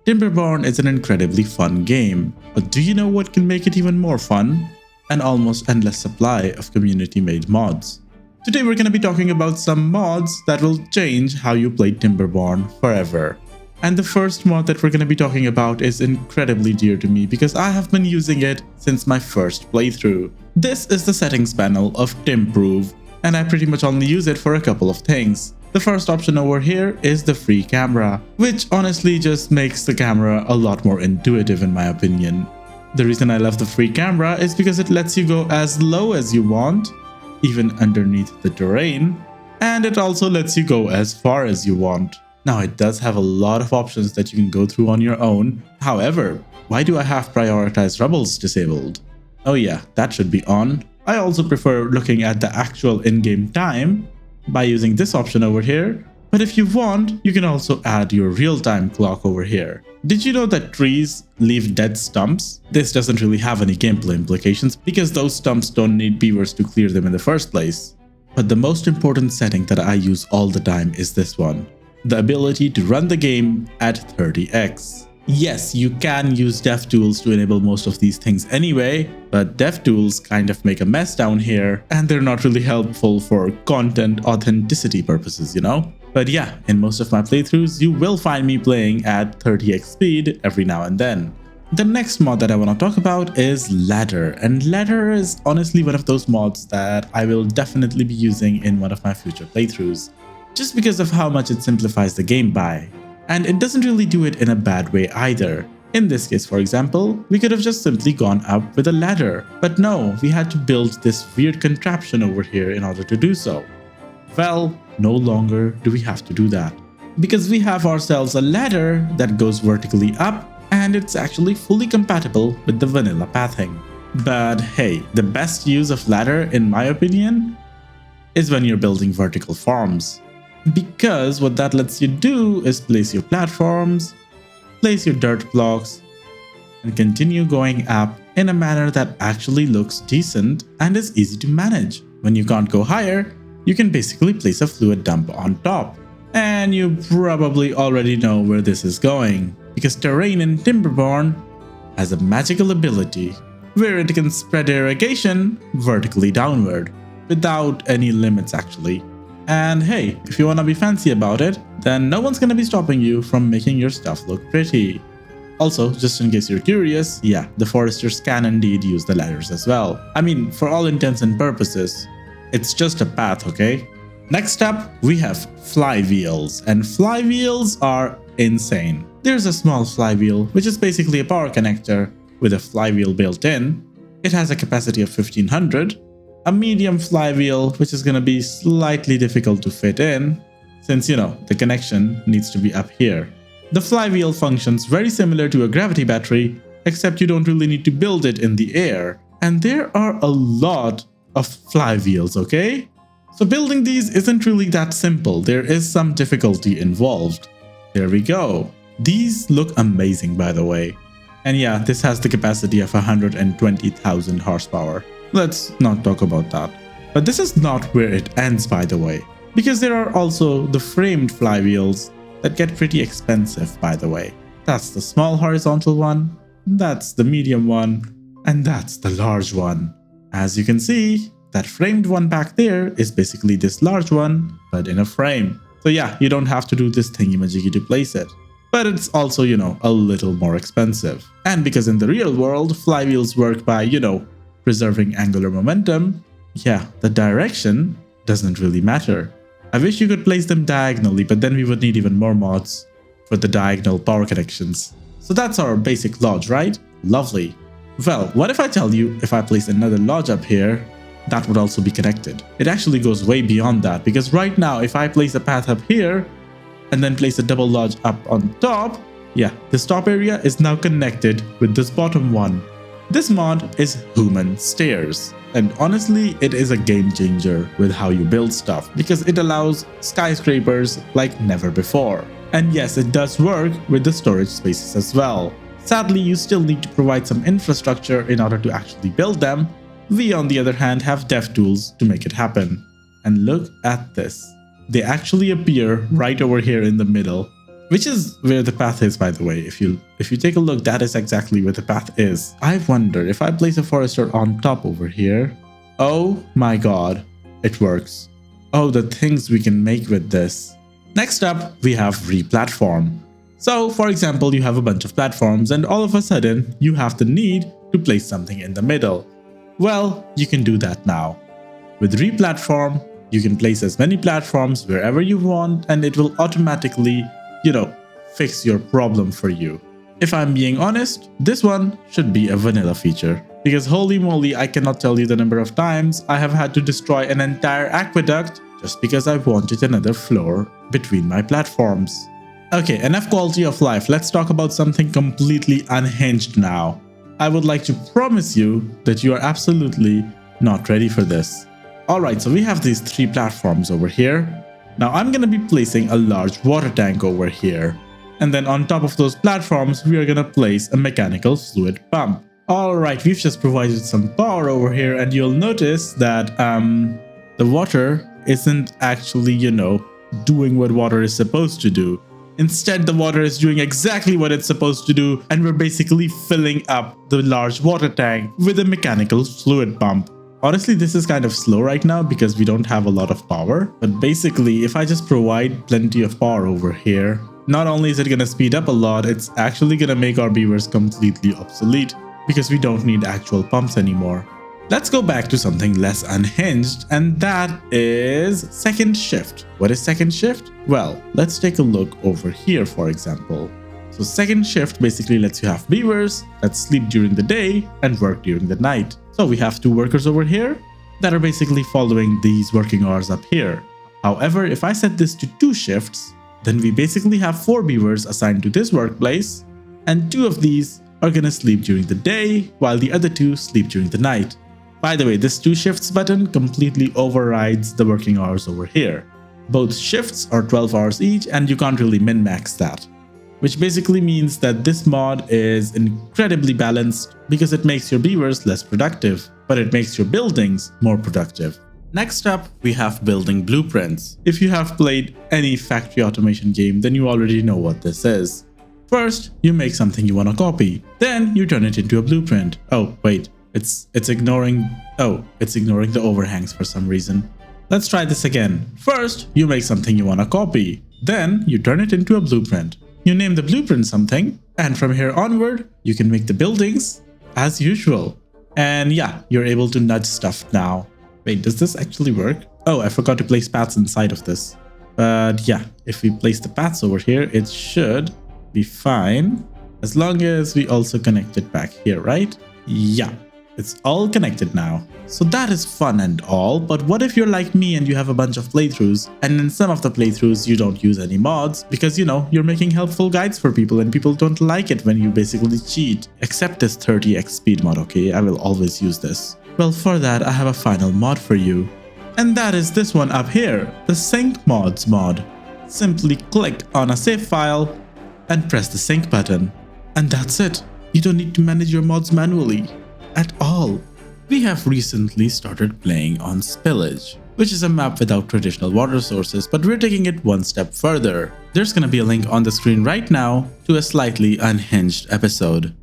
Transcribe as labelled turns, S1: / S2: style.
S1: Timberborn is an incredibly fun game, but do you know what can make it even more fun? An almost endless supply of community-made mods. Today we're going to be talking about some mods that will change how you play Timberborn forever. And the first mod that we're going to be talking about is incredibly dear to me because I have been using it since my first playthrough. This is the settings panel of Timprove, and I pretty much only use it for a couple of things. The first option over here is the free camera, which honestly just makes the camera a lot more intuitive in my opinion. The reason I love the free camera is because it lets you go as low as you want, even underneath the terrain, and it also lets you go as far as you want. Now it does have a lot of options that you can go through on your own. However, why do I have prioritized rebels disabled? Oh yeah, that should be on. I also prefer looking at the actual in-game time by using this option over here. But if you want, you can also add your real-time clock over here. Did you know that trees leave dead stumps? This doesn't really have any gameplay implications because those stumps don't need beavers to clear them in the first place. But the most important setting that I use all the time is this one. The ability to run the game at 30x. Yes, you can use DevTools to enable most of these things anyway, but DevTools kind of make a mess down here and they're not really helpful for content authenticity purposes, you know? But yeah, in most of my playthroughs, you will find me playing at 30x speed every now and then. The next mod that I want to talk about is Ladder, and Ladder is honestly one of those mods that I will definitely be using in one of my future playthroughs, just because of how much it simplifies the game by. And it doesn't really do it in a bad way either. In this case, for example, we could have just simply gone up with a ladder, but no, we had to build this weird contraption over here in order to do so. Well, no longer do we have to do that, because we have ourselves a ladder that goes vertically up, and it's actually fully compatible with the vanilla pathing. But hey, the best use of ladder, in my opinion, is when you're building vertical farms. Because what that lets you do is place your platforms, place your dirt blocks, and continue going up in a manner that actually looks decent and is easy to manage. When you can't go higher, you can basically place a fluid dump on top. And you probably already know where this is going, because terrain in Timberborn has a magical ability where it can spread irrigation vertically downward, without any limits actually. And hey, if you wanna be fancy about it, then no one's gonna be stopping you from making your stuff look pretty. Also, just in case you're curious, yeah, the foresters can indeed use the ladders as well. I mean, for all intents and purposes, it's just a path, okay? Next up, we have flywheels, and flywheels are insane. There's a small flywheel, which is basically a power connector with a flywheel built in. It has a capacity of 1500. A medium flywheel, which is going to be slightly difficult to fit in, since, you know, the connection needs to be up here. The flywheel functions very similar to a gravity battery, except you don't really need to build it in the air. And there are a lot of flywheels, okay? So building these isn't really that simple, there is some difficulty involved. There we go. These look amazing, by the way. And yeah, this has the capacity of 120,000 horsepower. Let's not talk about that. But this is not where it ends, by the way, because there are also the framed flywheels that get pretty expensive, by the way. That's the small horizontal one, that's the medium one, and that's the large one. As you can see, that framed one back there is basically this large one, but in a frame. So yeah, you don't have to do this thingy-majiggy to place it. But it's also, you know, a little more expensive. And because in the real world, flywheels work by, you know, preserving angular momentum, yeah, the direction doesn't really matter. I wish you could place them diagonally, but then we would need even more mods for the diagonal power connections. So that's our basic lodge, right? Lovely. Well, what if I tell you if I place another lodge up here, that would also be connected? It actually goes way beyond that, because right now if I place a path up here and then place a double lodge up on top, yeah, this top area is now connected with this bottom one. This mod is Human Stairs, and honestly it is a game changer with how you build stuff because it allows skyscrapers like never before. And yes, it does work with the storage spaces as well. Sadly, you still need to provide some infrastructure in order to actually build them. We on the other hand have DevTools to make it happen. And look at this. They actually appear right over here in the middle, which is where the path is, by the way. If you take a look, that is exactly where the path is. I wonder if I place a forester on top over here. Oh my god, it works. Oh, the things we can make with this. Next up, we have re-platform. So, for example, you have a bunch of platforms and all of a sudden, you have the need to place something in the middle. Well, you can do that now. With re-platform, you can place as many platforms wherever you want and it will automatically, fix your problem for you. If I'm being honest, this one should be a vanilla feature. Because holy moly, I cannot tell you the number of times I have had to destroy an entire aqueduct just because I wanted another floor between my platforms. Okay, enough quality of life. Let's talk about something completely unhinged now. I would like to promise you that you are absolutely not ready for this. Alright, so we have these 3 platforms over here. Now I'm gonna be placing a large water tank over here. And then on top of those platforms, we are gonna place a mechanical fluid pump. Alright, we've just provided some power over here and you'll notice that the water isn't actually, doing what water is supposed to do. Instead, the water is doing exactly what it's supposed to do and we're basically filling up the large water tank with a mechanical fluid pump. Honestly, this is kind of slow right now because we don't have a lot of power. But basically, if I just provide plenty of power over here, not only is it going to speed up a lot, it's actually going to make our beavers completely obsolete because we don't need actual pumps anymore. Let's go back to something less unhinged, and that is second shift. What is second shift? Well, let's take a look over here, for example. So second shift basically lets you have beavers that sleep during the day and work during the night. So we have 2 workers over here that are basically following these working hours up here. However, if I set this to 2 shifts, then we basically have 4 beavers assigned to this workplace, and 2 of these are gonna sleep during the day while the other 2 sleep during the night. By the way, this 2 shifts button completely overrides the working hours over here. Both shifts are 12 hours each and you can't really min-max that. Which basically means that this mod is incredibly balanced because it makes your beavers less productive, but it makes your buildings more productive. Next up, we have building blueprints. If you have played any factory automation game, then you already know what this is. First, you make something you want to copy. Then you turn it into a blueprint. Oh, wait. It's ignoring the overhangs for some reason. Let's try this again. First, you make something you want to copy. Then you turn it into a blueprint. You name the blueprint something, and from here onward, you can make the buildings as usual. And yeah, you're able to nudge stuff now. Wait, does this actually work? Oh, I forgot to place paths inside of this. But yeah, if we place the paths over here, it should be fine. As long as we also connect it back here, right? Yeah. It's all connected now. So that is fun and all, but what if you're like me and you have a bunch of playthroughs, and in some of the playthroughs you don't use any mods because you're making helpful guides for people and people don't like it when you basically cheat. Except this 30x speed mod, okay? I will always use this. Well, for that I have a final mod for you. And that is this one up here, the sync mods mod. Simply click on a save file and press the sync button. And that's it. You don't need to manage your mods manually at all. We have recently started playing on Spillage, which is a map without traditional water sources, but we're taking it one step further. There's gonna be a link on the screen right now to a slightly unhinged episode.